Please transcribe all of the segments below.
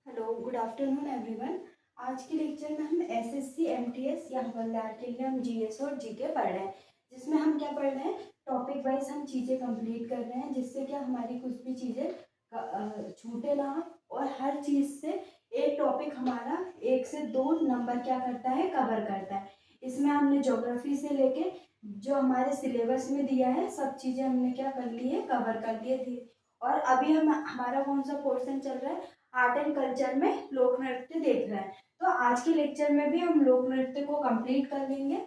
Hello, good afternoon everyone. आज के lecture में हम एसएससी एमटीएस या हवलदार के लिए हम जीएस और जीके पढ़ रहे हैं, जिसमें हम क्या पढ़ रहे हैं, टॉपिक वाइज हम चीज़ें कंप्लीट कर रहे हैं, जिससे क्या हमारी कुछ भी चीज़ें छूटे ना, और हर चीज़ से एक टॉपिक हमारा 1 से 2 नंबर क्या करता है, कवर करता है। इसमें हमने ज्योग्राफी से लेके जो हमारे सिलेबस में दिया है सब चीज़ें हमने क्या कर ली है, कवर कर लिए थी। और अभी हम हमारा कौन सा पोर्शन चल रहा है, आर्ट एंड कल्चर में लोक नृत्य देख रहे हैं। तो आज के लेक्चर में भी हम लोक नृत्य को कंप्लीट कर लेंगे,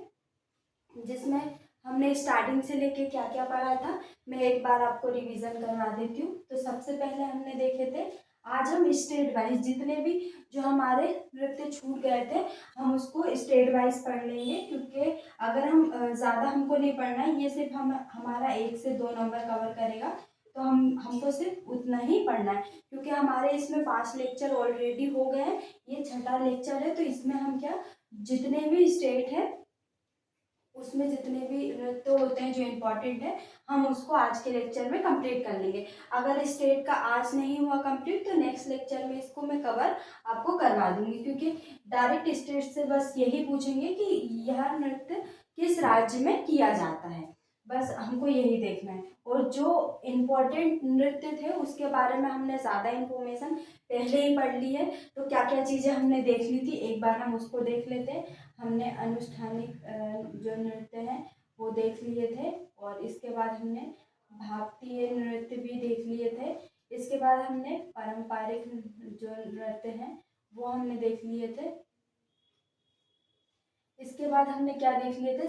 जिसमें हमने स्टार्टिंग से लेके क्या क्या पढ़ा था मैं एक बार आपको रिवीजन करवा देती हूँ। तो सबसे पहले हमने देखे थे, आज हम स्टेट वाइज जितने भी जो हमारे नृत्य छूट गए थे हम उसको स्टेट वाइज पढ़ लेंगे, क्योंकि अगर हम ज़्यादा हमको नहीं पढ़ना है, ये सिर्फ हम हमारा 1 से 2 नंबर कवर करेगा, तो हमको सिर्फ उतना ही पढ़ना है, क्योंकि हमारे इसमें 5 लेक्चर ऑलरेडी हो गए हैं, ये छठा लेक्चर है। तो इसमें हम क्या, जितने भी स्टेट है उसमें जितने भी नृत्य होते हैं जो इम्पोर्टेंट है हम उसको आज के लेक्चर में कंप्लीट कर लेंगे। अगर स्टेट का आज नहीं हुआ कंप्लीट तो नेक्स्ट लेक्चर में इसको मैं कवर आपको करवा दूंगी, क्योंकि डायरेक्ट स्टेट से बस यही पूछेंगे कि यह नृत्य किस राज्य में किया जाता है, बस हमको यही देखना है। और जो इम्पोर्टेंट नृत्य थे उसके बारे में हमने ज़्यादा इन्फॉर्मेशन पहले ही पढ़ ली है, तो क्या क्या चीज़ें हमने देख ली थी एक बार हम उसको देख लेते हैं। हमने अनुष्ठानिक जो नृत्य हैं वो देख लिए थे, और इसके बाद हमने भारतीय नृत्य भी देख लिए थे। इसके बाद हमने पारंपरिक जो नृत्य हैं वो हमने देख लिए थे। इसके बाद हमने क्या देख लिए थे,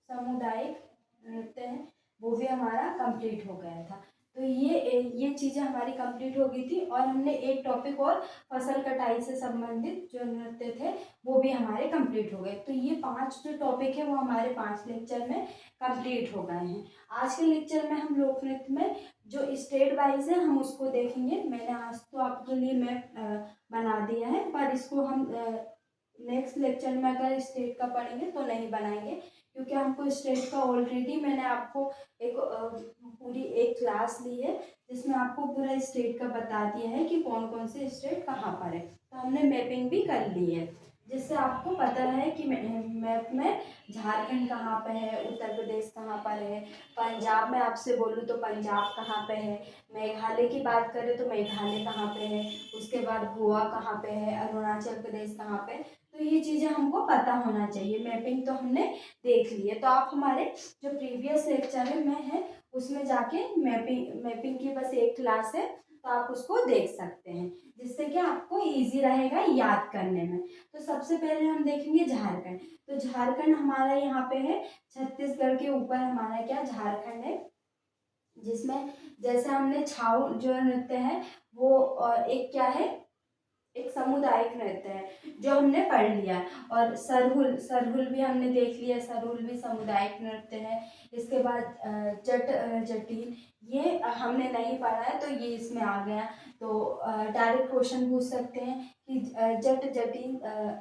सामुदायिक नृत्य है वो भी हमारा कंप्लीट हो गया था। तो ये चीज़ें हमारी कंप्लीट हो गई थी, और हमने एक टॉपिक और फसल कटाई से संबंधित जो नृत्य थे वो भी हमारे कंप्लीट हो गए। तो ये 5 जो टॉपिक है वो हमारे 5 लेक्चर में कंप्लीट हो गए हैं। आज के लेक्चर में हम लोक नृत्य में जो स्टेट वाइज है हम उसको देखेंगे। मैंने आज तो आपके लिए मैप बना दिया है, पर इसको हम नेक्स्ट लेक्चर में अगर स्टेट का पढ़ेंगे तो नहीं बनाएंगे, क्योंकि हमको स्टेट का ऑलरेडी मैंने आपको एक पूरी एक क्लास ली है जिसमें आपको पूरा स्टेट का बता दिया है कि कौन कौन से स्टेट कहाँ पर है। तो हमने मैपिंग भी कर ली है, जिससे आपको पता है कि मैप में झारखंड कहाँ पे है, उत्तर प्रदेश कहाँ पर है, पंजाब में आपसे बोलूँ तो पंजाब कहाँ पे है, मेघालय की बात करें तो मेघालय कहाँ पे है, उसके बाद गोवा कहाँ पे है, अरुणाचल प्रदेश कहाँ पे है। तो ये चीज़ें हमको पता होना चाहिए। मैपिंग तो हमने देख ली है, तो आप हमारे जो प्रीवियस लेक्चर है में है उसमें जाके मैपिंग की बस एक क्लास है, तो आप उसको देख सकते हैं, जिससे कि आपको इजी रहेगा याद करने में। तो सबसे पहले हम देखेंगे झारखंड। तो झारखंड हमारा यहाँ पे है, छत्तीसगढ़ के ऊपर हमारा क्या झारखंड है, जिसमें जैसे हमने छाऊ जो नृत्य है वो एक क्या है, एक सामुदायिक नृत्य है जो हमने पढ़ लिया। और सरहुल सरहुल भी हमने देख लिया, सरहुल भी सामुदायिक नृत्य है। इसके बाद जटिन ये हमने नहीं पढ़ा है, तो ये इसमें आ गया। तो डायरेक्ट क्वेश्चन पूछ सकते हैं कि जटिन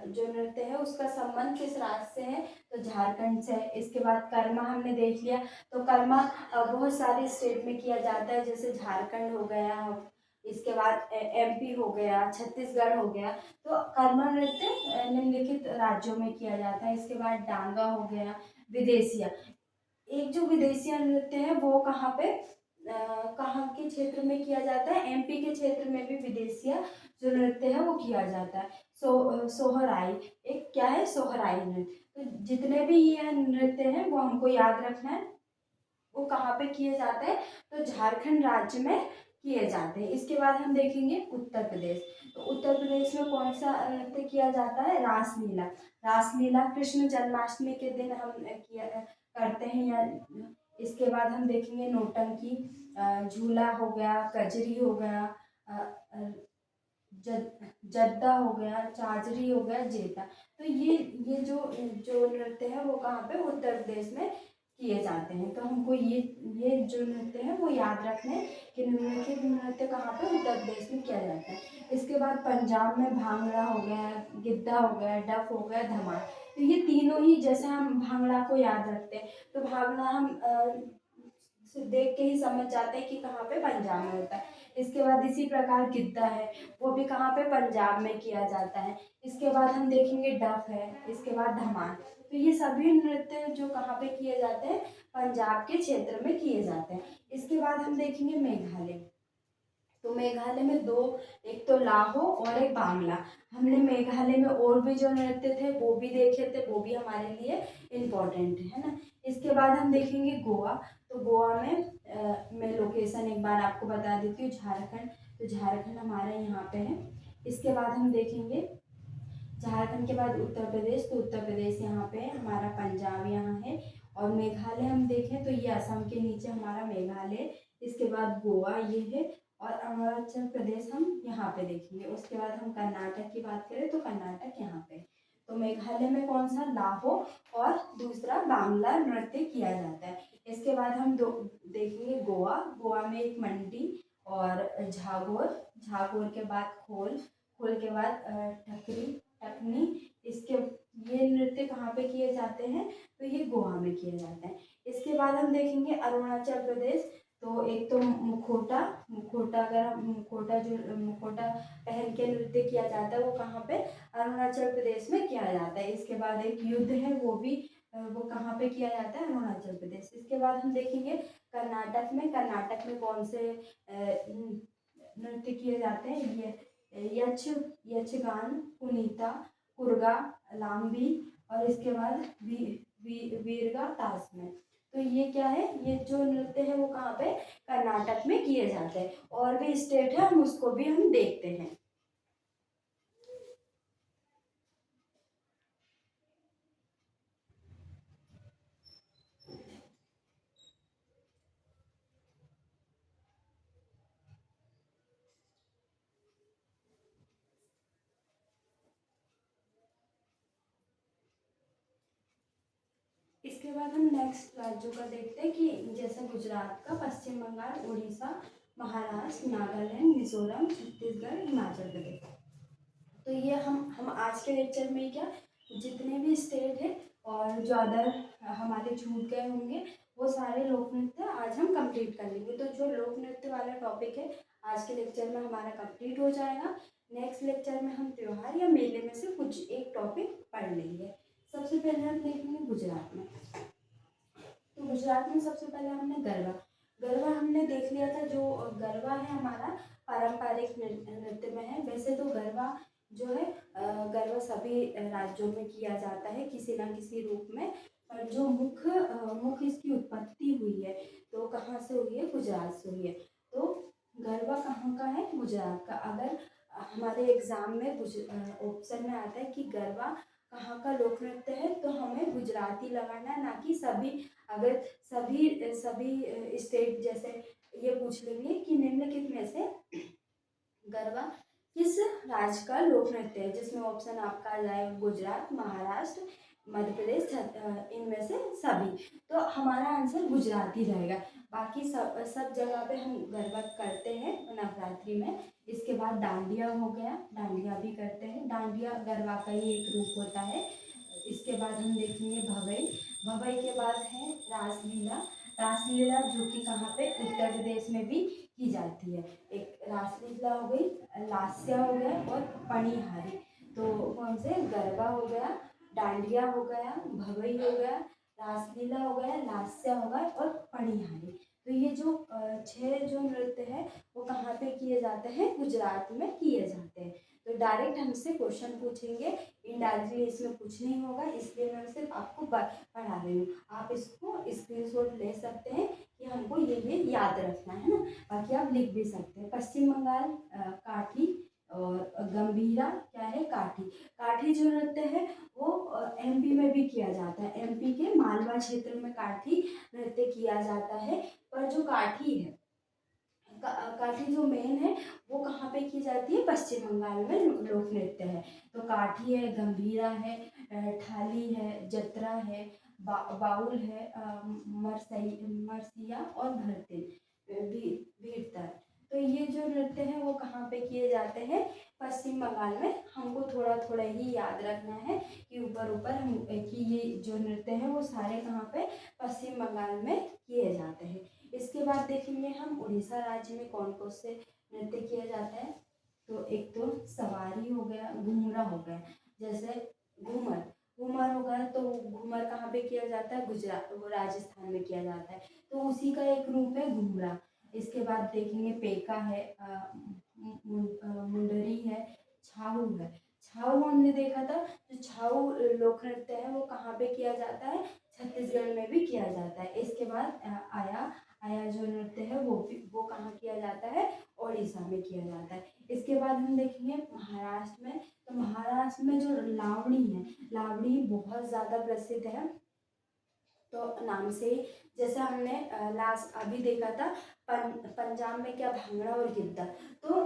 जो नृत्य है उसका संबंध किस राज्य से है, तो झारखंड से है। इसके बाद कर्मा हमने देख लिया। तो कर्मा बहुत सारे स्टेट में किया जाता है, जैसे झारखंड हो गया, इसके बाद एमपी हो गया, छत्तीसगढ़ हो गया। तो कर्मा नृत्य निम्नलिखित राज्यों में किया जाता है। इसके बाद डांगा हो गया, विदेशिया। एक जो विदेशिया नृत्य है वो कहाँ पे कहाँ के क्षेत्र में किया जाता है, एमपी के क्षेत्र में भी विदेशिया जो नृत्य है वो किया जाता है। सोहराई एक क्या है, सोहराई नृत्य। तो जितने भी ये नृत्य हैं वो हमको याद रखना है। वो कहाँ पे किए जाते हैं, तो झारखंड राज्य में किए जाते हैं। इसके बाद हम देखेंगे उत्तर प्रदेश। तो उत्तर प्रदेश में कौन सा नृत्य किया जाता है, रासलीला। रासलीला कृष्ण जन्माष्टमी के दिन हम किया करते हैं। या इसके बाद हम देखेंगे नौटंकी, झूला हो गया, कजरी हो गया, जद्दा हो गया, चाजरी हो गया, जेता। तो ये जो नृत्य है वो कहाँ पे, उत्तर प्रदेश में किए जाते हैं। तो हमको ये जो नृत्य है वो याद रखना है कि निम्नलिखित नृत्य कहाँ पे, उत्तर प्रदेश में किया जाता है। इसके बाद पंजाब में भांगड़ा हो गया, गिद्धा हो गया, डफ हो गया, धमाल। तो ये तीनों ही, जैसे हम भांगड़ा को याद रखते हैं तो भांगड़ा हम देख के ही समझ जाते हैं कि कहाँ पे, पंजाब में होता है। इसके बाद इसी प्रकार गिद्धा है, वो भी कहाँ पे, पंजाब में किया जाता है। इसके बाद हम देखेंगे डफ है, इसके बाद धमाल। तो ये सभी नृत्य जो कहाँ पे किए जाते हैं, पंजाब के क्षेत्र में किए जाते हैं। इसके बाद हम देखेंगे मेघालय। तो मेघालय में दो, एक तो लाहो और एक बांग्ला। हमने मेघालय में और भी जो नृत्य थे वो भी देखे थे, वो भी हमारे लिए इम्पोर्टेंट है ना। इसके बाद हम देखेंगे गोवा। तो गोवा में मैं लोकेशन एक बार आपको बता देती हूँ, झारखंड। तो झारखंड हमारे यहाँ पे है। इसके बाद हम देखेंगे झारखंड के बाद उत्तर प्रदेश। तो उत्तर प्रदेश यहाँ पे है, हमारा पंजाब यहाँ है। और मेघालय हम देखें तो ये असम के नीचे हमारा मेघालय। इसके बाद गोवा ये है, और अरुणाचल प्रदेश हम यहाँ पे देखेंगे। उसके बाद हम कर्नाटक की बात करें तो कर्नाटक यहाँ पे। तो मेघालय में कौन सा, लाहो और दूसरा बांग्ला नृत्य किया जाता है। इसके बाद हम देखेंगे गोवा। गोवा में एक मंडी और झागोर, झागोर के बाद खोल, खोल के बाद ठकरी, टकनी। इसके ये नृत्य कहाँ पे किए जाते हैं, तो ये गोवा में किए जाते हैं। इसके बाद हम देखेंगे अरुणाचल प्रदेश। तो एक तो मुखोटा, मुखोटा अगर हम मुखोटा पहन के नृत्य किया जाता है वो कहाँ पे, अरुणाचल प्रदेश में किया जाता है। इसके बाद एक युद्ध है, वो भी वो कहाँ पे किया जाता है, अरुणाचल प्रदेश। इसके बाद हम देखेंगे कर्नाटक में। कर्नाटक में कौन से नृत्य किए जाते हैं, ये यक्षगान, कुनीता, कुर्गा, लाम्बी, और इसके बाद वीरगा, ताश में। तो ये क्या है, ये जो नृत्य है वो कहाँ पे, कर्नाटक में किए जाते हैं। और भी स्टेट है, हम उसको भी हम देखते हैं। इसके बाद हम नेक्स्ट राज्यों का देखते हैं कि जैसे गुजरात का, पश्चिम बंगाल, उड़ीसा, महाराष्ट्र, नागालैंड, मिजोरम, छत्तीसगढ़, हिमाचल प्रदेश। तो ये हम आज के लेक्चर में क्या, जितने भी स्टेट है और जो अदर हमारे छूट गए होंगे वो सारे लोक नृत्य आज हम कंप्लीट कर लेंगे। तो जो लोक नृत्य वाला टॉपिक है आज के लेक्चर में हमारा कंप्लीट हो जाएगा। नेक्स्ट लेक्चर में हम त्योहार या मेले में से कुछ एक टॉपिक पढ़ लेंगे। सबसे पहले हम देखेंगे गुजरात में। तो गुजरात में सबसे पहले हमने गरबा, गरबा हमने देख लिया था। जो गरबा है हमारा पारंपरिक नृत्य में है। वैसे तो गरबा जो है गरबा सभी राज्यों में किया जाता है किसी न किसी रूप में, पर जो मुख्य इसकी उत्पत्ति हुई है तो कहाँ से हुई है, गुजरात से हुई है। तो गरबा कहाँ का है, गुजरात का। अगर हमारे एग्जाम में ऑप्शन में आता है कि गरबा कहाँ का लोक नृत्य है तो हमें गुजराती लगाना है, ना कि सभी। अगर सभी सभी स्टेट जैसे ये पूछ लेंगे कि निम्नलिखित में से गरबा किस राज्य का लोक नृत्य है, जिसमें ऑप्शन आपका आ जाएगा गुजरात, महाराष्ट्र, मध्य प्रदेश, इनमें से सभी। तो हमारा आंसर गुजराती रहेगा। बाकी सब सब जगह पे हम गरबा करते हैं नवरात्रि में। इसके बाद डांडिया हो गया, डांडिया भी करते हैं। डांडिया गरबा का ही एक रूप होता है। इसके बाद हम देखेंगे भवई। भवई के बाद है रासलीला। रासलीला जो कि कहाँ पे, उत्तर प्रदेश में भी की जाती है। एक रासलीला हो गई, लास्या हो गया और पणिहारी। तो कौन से, गरबा हो गया, डांडिया हो गया, भवई हो गया, रासलीला हो गया, लास्या हो गया और पणिहारी। तो ये जो छह जो नृत्य है वो कहाँ पे किए जाते हैं, गुजरात में किए जाते हैं। तो डायरेक्ट हमसे क्वेश्चन पूछेंगे, इनडायरेक्टली इसमें कुछ नहीं होगा, इसलिए मैं सिर्फ आपको पढ़ा रही हूँ। आप इसको स्क्रीनशॉट ले सकते हैं हमको ये याद रखना है ना, बाकी आप लिख भी सकते हैं। पश्चिम बंगाल काठी, और गंभीरा क्या है, काठी। काठी जो नृत्य है वो एमपी में भी किया जाता है, एमपी के मालवा क्षेत्र में काठी नृत्य किया जाता है। पर जो काठी है, काठी जो मेन है वो कहाँ पे की जाती है, पश्चिम बंगाल में लोक नृत्य है। तो काठी है, गंभीरा है, ठाली है, जतरा है, बाउल है, मरसिया और भरतेल, भीड़तर। तो ये जो नृत्य है वो कहाँ पे किए जाते हैं, पश्चिम बंगाल में। हमको थोड़ा थोड़ा ही याद रखना है कि ऊपर ऊपर हम कि ये जो नृत्य है वो सारे कहाँ पे, पश्चिम बंगाल में किए जाते हैं। इसके बाद देखेंगे हम उड़ीसा राज्य में कौन कौन से नृत्य किया जाता है। तो एक तो सवारी हो गया, घूमरा हो गया, जैसे घूमर, घूमर हो गया। तो घूमर कहाँ पे किया जाता है, गुजरात, वो राजस्थान में किया जाता है, तो उसी का एक रूप है घूमरा। इसके बाद देखेंगे पेका है, मुंडरी है, छाऊ है। छाऊ हमने देखा था, जो छाऊ लोक नृत्य है वो कहाँ पे किया जाता है, छत्तीसगढ़ में भी किया जाता है। इसके बाद आया, आया जो नृत्य है वो कहाँ किया जाता है, ओडिशा में किया जाता है। इसके बाद हम देखेंगे महाराष्ट्र में। तो महाराष्ट्र में जो लावणी है, लावणी बहुत ज़्यादा प्रसिद्ध है। तो नाम से ही, जैसे हमने लास्ट अभी देखा था पंजाब में क्या, भांगड़ा और गिद्दा। तो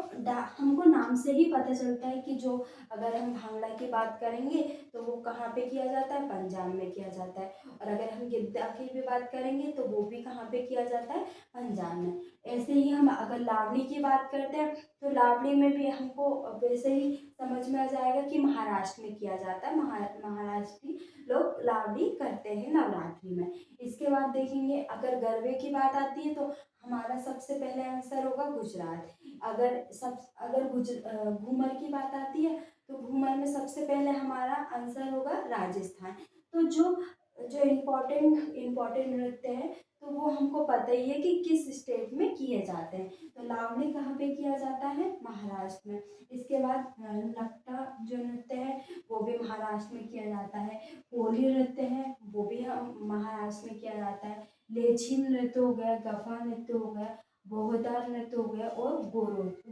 हमको नाम से ही पता चलता है कि जो, अगर हम भांगड़ा की बात करेंगे तो वो कहाँ पे किया जाता है, पंजाब में किया जाता है। और अगर हम गिद्दा की भी बात करेंगे तो वो भी कहाँ पे किया जाता है, पंजाब में। ऐसे ही हम अगर लावणी की बात करते हैं तो लावणी में भी हमको वैसे ही समझ में आ जाएगा कि महाराष्ट्र में किया जाता है, महाराष्ट्री लोग लावणी करते हैं नवरात्रि में। इसके बाद देखेंगे अगर गरबे की बात आती है तो हमारा सबसे पहले आंसर होगा गुजरात। अगर घूमर की बात आती है तो घूमर में सबसे पहले हमारा आंसर होगा राजस्थान। तो जो जो इम्पोर्टेंट नृत्य है तो वो हमको पता ही है कि किस स्टेट में किए जाते हैं। तो लावणी कहाँ पे किया जाता है, महाराष्ट्र में। इसके बाद लट्टा जो नृत्य है वो भी महाराष्ट्र में किया जाता है। कोली नृत्य है वो भी हम महाराष्ट्र में किया जाता है। लेझिम नृत्य हो गया, गफा नृत्य हो गया, बोहदार नृत्य हो गया, और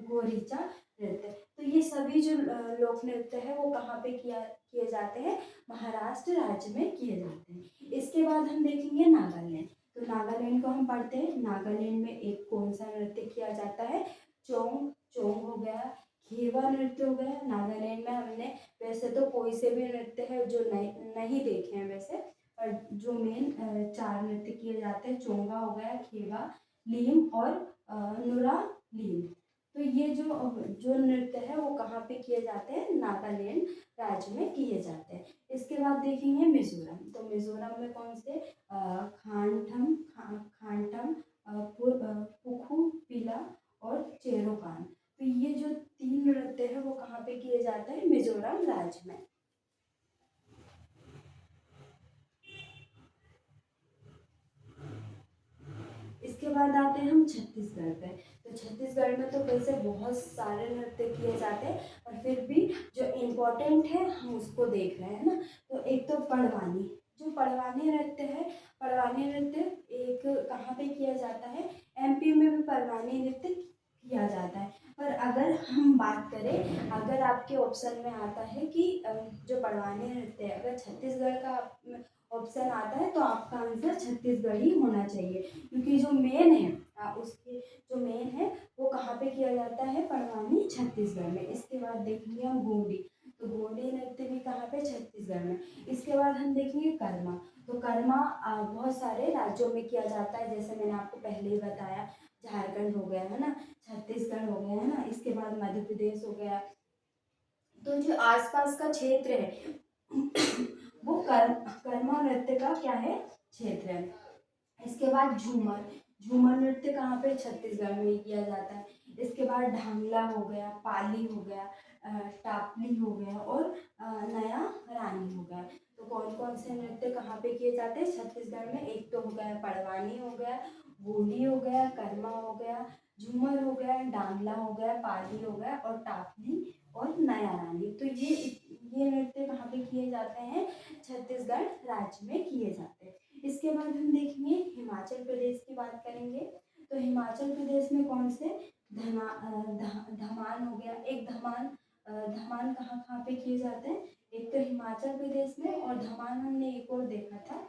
गोरीचा नृत्य। तो ये सभी जो लोक नृत्य है वो कहाँ पे किए जाते हैं, महाराष्ट्र राज्य में किए जाते हैं। इसके बाद हम देखेंगे नागालैंड। तो नागालैंड को हम पढ़ते हैं, नागालैंड में एक कौन सा नृत्य किया जाता है, चोंग, चोंग हो गया, खेवा नृत्य हो गया। नागालैंड में हमने वैसे तो कोई से भी नृत्य है जो नहीं देखे हैं वैसे, पर जो मेन 4 नृत्य किए जाते हैं, चोंगा हो गया, खेवा, लीम और नुरा लीम। तो ये जो जो नृत्य है वो कहाँ पे किए जाते हैं, नागालैंड राज्य में किए जाते हैं। इसके बाद देखेंगे मिजोरम। तो मिजोरम में कौन से, खांटम, पुखू, पिला और चेरोकान। तो ये जो 3 नृत्य है वो कहाँ पे किए जाते हैं, मिजोरम राज्य में। इसके बाद आते हैं हम छत्तीसगढ़ पे। तो छत्तीसगढ़ में तो वैसे बहुत सारे नृत्य किए जाते हैं, और फिर भी जो इम्पोर्टेंट है हम उसको देख रहे हैं ना। तो एक तो पड़वानी, जो पड़वानी नृत्य है, पड़वानी नृत्य एक कहाँ पे किया जाता है, एमपी में भी पड़वानी नृत्य किया जाता है। पर अगर हम बात करें, अगर आपके ऑप्शन में आता है कि जो पड़वानी नृत्य है, अगर छत्तीसगढ़ का ऑप्शन आता है तो आपका आंसर छत्तीसगढ़ ही होना चाहिए, क्योंकि जो मेन है उसके जो मेन है वो कहाँ पे किया जाता है, पड़वानी, छत्तीसगढ़ में। इसके बाद देखेंगे हम गोंडी। तो गोंडी नृत्य भी कहाँ पे, छत्तीसगढ़ में। इसके बाद हम देखेंगे कर्मा। तो कर्मा बहुत सारे राज्यों में किया जाता है, जैसे मैंने आपको पहले ही बताया, झारखंड हो गया है ना, छत्तीसगढ़ हो गया है ना, इसके बाद मध्य प्रदेश हो गया। तो जो आसपास का क्षेत्र है वो कर्मा नृत्य का क्या है, क्षेत्र है। इसके बाद झूमर, झूमर नृत्य कहाँ पे, छत्तीसगढ़ में ही किया जाता है। इसके बाद ढांगला हो गया, पाली हो गया, टापली हो गया, और नया रानी हो गया। तो कौन कौन से नृत्य कहाँ पे किए जाते हैं, छत्तीसगढ़ में। एक तो हो गया पड़वानी हो गया, गोंडी हो गया, कर्मा हो गया, झूमर हो गया, डांगला हो गया, पाली हो गया, और टापली और नया रानी। तो ये नृत्य कहाँ पे किए जाते हैं, छत्तीसगढ़ राज्य में किए जाते हैं। इसके बाद हम देखेंगे हिमाचल प्रदेश की बात करेंगे। तो हिमाचल प्रदेश में कौन से धमान हो गया, एक धमान कहाँ कहाँ पे किए जाते हैं, एक तो हिमाचल प्रदेश में, और धमान हमने एक और देखा था,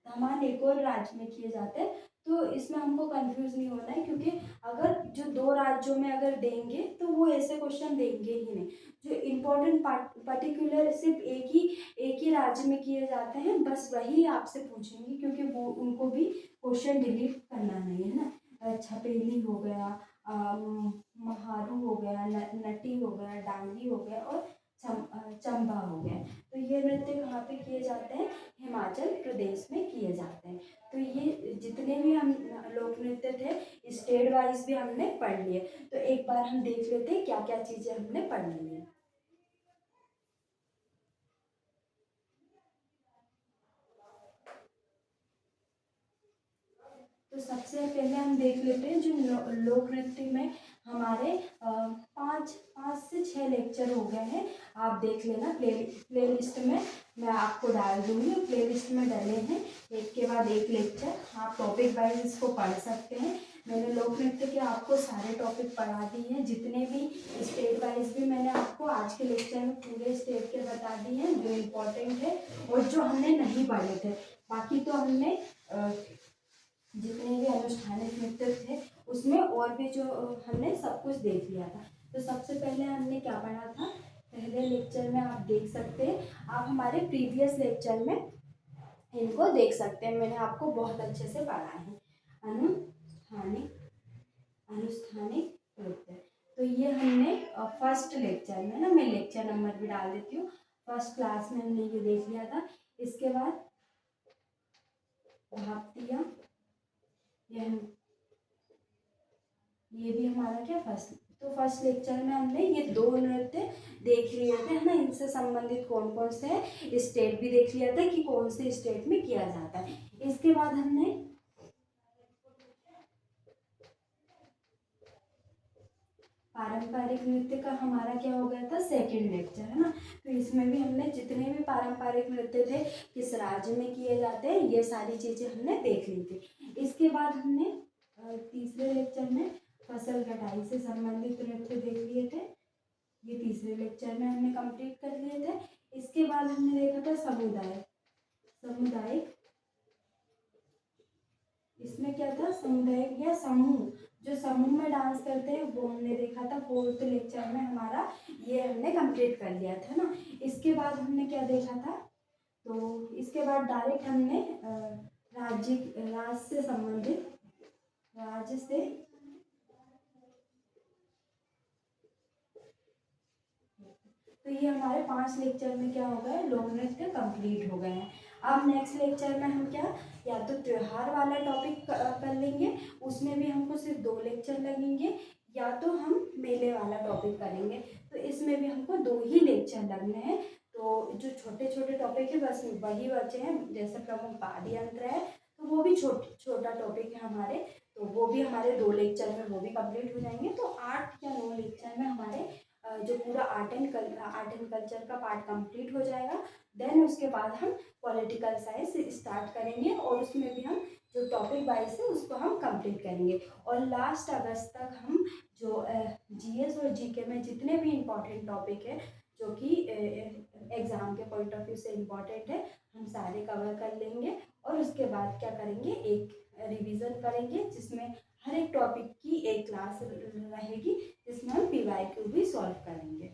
धमान एक और राज्य में किए जाते हैं। तो इसमें हमको कंफ्यूज नहीं होना है, क्योंकि अगर जो दो राज्यों में अगर देंगे तो वो ऐसे क्वेश्चन देंगे ही नहीं। जो इम्पोर्टेंट पर्टिकुलर सिर्फ एक ही राज्य में किए जाते हैं, बस वही आपसे पूछेंगे, क्योंकि वो उनको भी क्वेश्चन डिलीट करना नहीं है ना। छपेली हो गया, महारू हो गया, नटी हो गया, डांगी हो गया, और चंबा हो गया। तो ये नृत्य कहाँ पे किए जाते हैं, हिमाचल प्रदेश में किए जाते हैं। तो ये जितने भी हम लोक नृत्य थे स्टेट वाइज भी हमने पढ़ लिए। तो एक बार हम देख लेते हैं क्या क्या चीजें हमने पढ़ ली है। तो सबसे पहले हम देख लेते हैं जो लोक नृत्य में हमारे 5 से 6 लेक्चर हो गए हैं। आप देख लेना प्ले लिस्ट में, मैं आपको डाल दूंगी, प्ले लिस्ट में डले हैं एक के बाद एक लेक्चर। आप टॉपिक वाइज इसको पढ़ सकते हैं। मैंने लोक नृत्य के आपको सारे टॉपिक पढ़ा दिए हैं, जितने भी स्टेट वाइज भी मैंने आपको आज के लेक्चर में पूरे स्टेट के बता दिए हैं जो इम्पोर्टेंट है और जो हमने नहीं पढ़े थे। बाकी तो हमने जितने भी अनुष्ठानिक नृत्य थे उसमें और भी जो हमने सब कुछ देख लिया था। तो सबसे पहले हमने क्या पढ़ा था, पहले लेक्चर में आप देख सकते हैं, आप हमारे प्रीवियस लेक्चर में इनको देख सकते हैं, मैंने आपको बहुत अच्छे से पढ़ा है। अनुष्ठानिक नृत्य, तो ये हमने फर्स्ट लेक्चर में ना, मैं लेक्चर नंबर भी डाल देती हूँ, फर्स्ट क्लास में हमने ये देख लिया था। इसके बाद भापतिया, ये भी हमारा क्या फर्स्ट, तो फर्स्ट लेक्चर में हमने ये दो नृत्य देख लिए थे, है ना। इनसे संबंधित कौन कौन से है, स्टेट भी देख लिया था कि कौन से स्टेट में किया जाता है। इसके बाद हमने पारंपरिक नृत्य का हमारा क्या हो गया था, सेकंड लेक्चर, है ना। तो इसमें भी हमने जितने भी पारंपरिक नृत्य थे किस राज्य में किए जाते हैं ये सारी चीजें हमने देख ली थी। इसके बाद हमने तीसरे लेक्चर में फसल कटाई से संबंधित नृत्य देख लिए थे, ये तीसरे लेक्चर में हमने कंप्लीट कर लिए थे। इसके बाद हमने देखा था सामुदायिक, इसमें क्या था, सामुदायिक या समूह, जो समूह में डांस करते हैं वो हमने देखा था फोर्थ लेक्चर में हमारा, ये हमने कंप्लीट कर लिया था ना। इसके बाद हमने क्या देखा था, तो इसके बाद डायरेक्ट हमने राज्य से संबंधित, राज्य से तो ये हमारे 5 लेक्चर में क्या हो गए, लोक नृत्य कंप्लीट हो गए हैं। अब नेक्स्ट लेक्चर में हम क्या, या तो त्योहार वाला टॉपिक कर लेंगे, उसमें भी हमको सिर्फ 2 लेक्चर लगेंगे, या तो हम मेले वाला टॉपिक करेंगे, तो इसमें भी हमको 2 ही लेक्चर लगने हैं। तो जो छोटे छोटे टॉपिक है बस वही बचे हैं, जैसे प्रमुख वाद्य यंत्र है तो वो भी छोटा टॉपिक है हमारे, तो वो भी हमारे 2 लेक्चर में वो भी कंप्लीट हो जाएंगे। तो 8 या 9 लेक्चर में हमारे जो पूरा आर्ट एंड कल्चर का पार्ट कंप्लीट हो जाएगा। देन उसके बाद हम पॉलिटिकल साइंस स्टार्ट करेंगे और उसमें भी हम जो टॉपिक वाइज है उसको हम कंप्लीट करेंगे। और लास्ट अगस्त तक हम जो जीएस और जीके में जितने भी इम्पोर्टेंट टॉपिक है जो कि एग्ज़ाम के पॉइंट ऑफ व्यू से इम्पोर्टेंट है हम सारे कवर कर लेंगे। और उसके बाद क्या करेंगे, एक रिवीजन करेंगे जिसमें हर एक टॉपिक की एक क्लास रहेगी जिसमें हम PYQ भी सॉल्व करेंगे।